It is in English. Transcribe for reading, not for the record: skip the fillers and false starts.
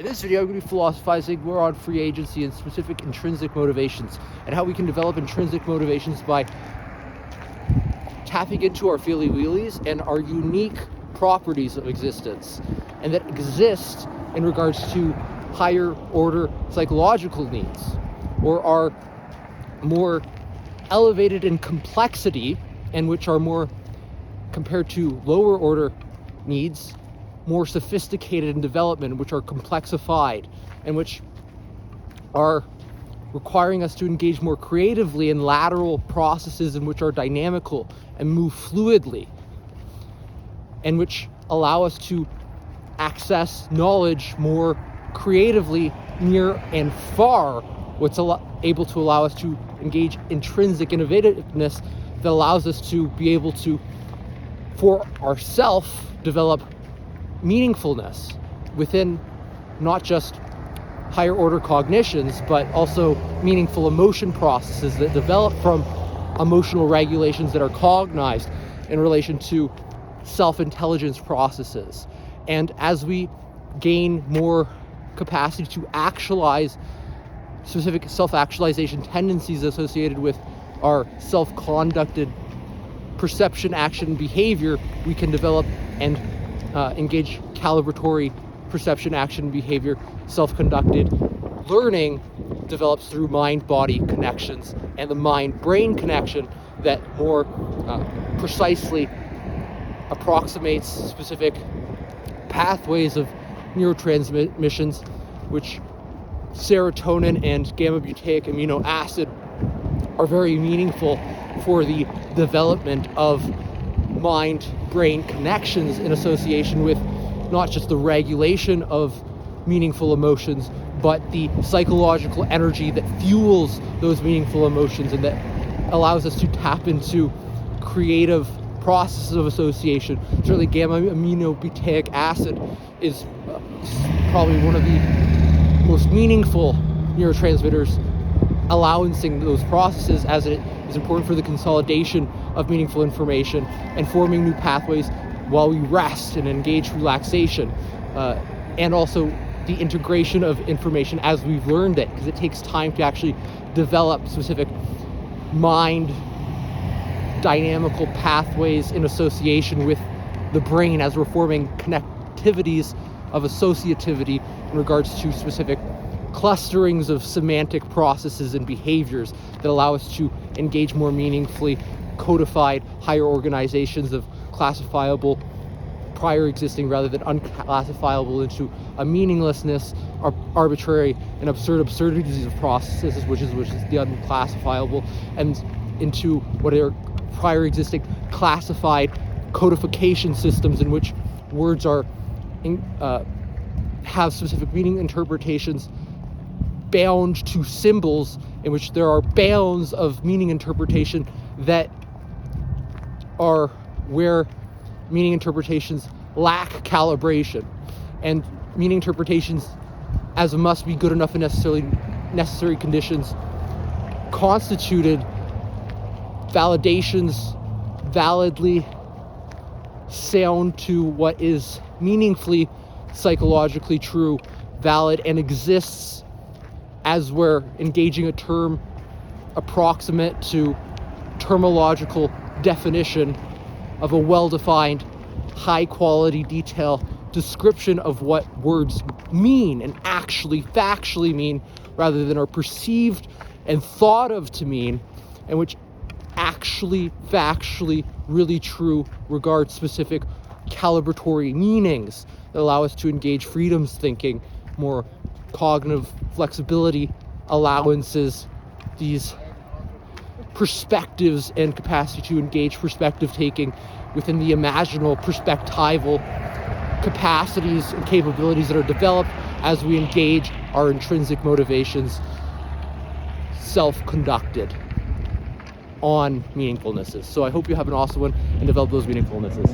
In this video, I'm going to be philosophizing more on free agency and specific intrinsic motivations, and how we can develop intrinsic motivations by tapping into our feely-wheelies and our unique properties of existence, and that exist in regards to higher order psychological needs, or are more elevated in complexity, and which are more, compared to lower order needs, more sophisticated in development, which are complexified, and which are requiring us to engage more creatively in lateral processes in which are dynamical and move fluidly, and which allow us to access knowledge more creatively near and far, what's able to allow us to engage intrinsic innovativeness that allows us to be able to, for ourselves, develop meaningfulness within not just higher order cognitions, but also meaningful emotion processes that develop from emotional regulations that are cognized in relation to self-intelligence processes. And as we gain more capacity to actualize specific self-actualization tendencies associated with our self-conducted perception, action, behavior, we can develop and engage calibratory perception, action, behavior. Self-conducted learning develops through mind-body connections, and the mind-brain connection that more precisely approximates specific pathways of neurotransmissions, which serotonin and gamma-butyric amino acid are very meaningful for the development of mind-brain connections in association with not just the regulation of meaningful emotions, but the psychological energy that fuels those meaningful emotions and that allows us to tap into creative processes of association. Certainly gamma-aminobutyric acid is probably one of the most meaningful neurotransmitters, allowancing those processes, as it is important for the consolidation of meaningful information and forming new pathways while we rest and engage relaxation, and also the integration of information as we've learned it, because it takes time to actually develop specific mind dynamical pathways in association with the brain as we're forming connectivities of associativity in regards to specific clusterings of semantic processes and behaviors that allow us to engage more meaningfully codified higher organizations of classifiable prior existing rather than unclassifiable into a meaninglessness, arbitrary and absurdities of processes, which is the unclassifiable, and into what are prior existing classified codification systems in which words are have specific meaning interpretations bound to symbols, in which there are bounds of meaning interpretation that are where meaning interpretations lack calibration, and meaning interpretations, as must be good enough in necessary conditions, constituted validations validly sound to what is meaningfully psychologically true, valid, and exists as we're engaging a term approximate to terminological definition of a well-defined, high-quality detail description of what words mean and actually factually mean, rather than are perceived and thought of to mean, and which actually factually really true regards specific calibratory meanings that allow us to engage freedoms thinking, more cognitive flexibility allowances, these perspectives and capacity to engage perspective taking within the imaginal perspectival capacities and capabilities that are developed as we engage our intrinsic motivations self-conducted on meaningfulnesses. So I hope you have an awesome one and develop those meaningfulnesses.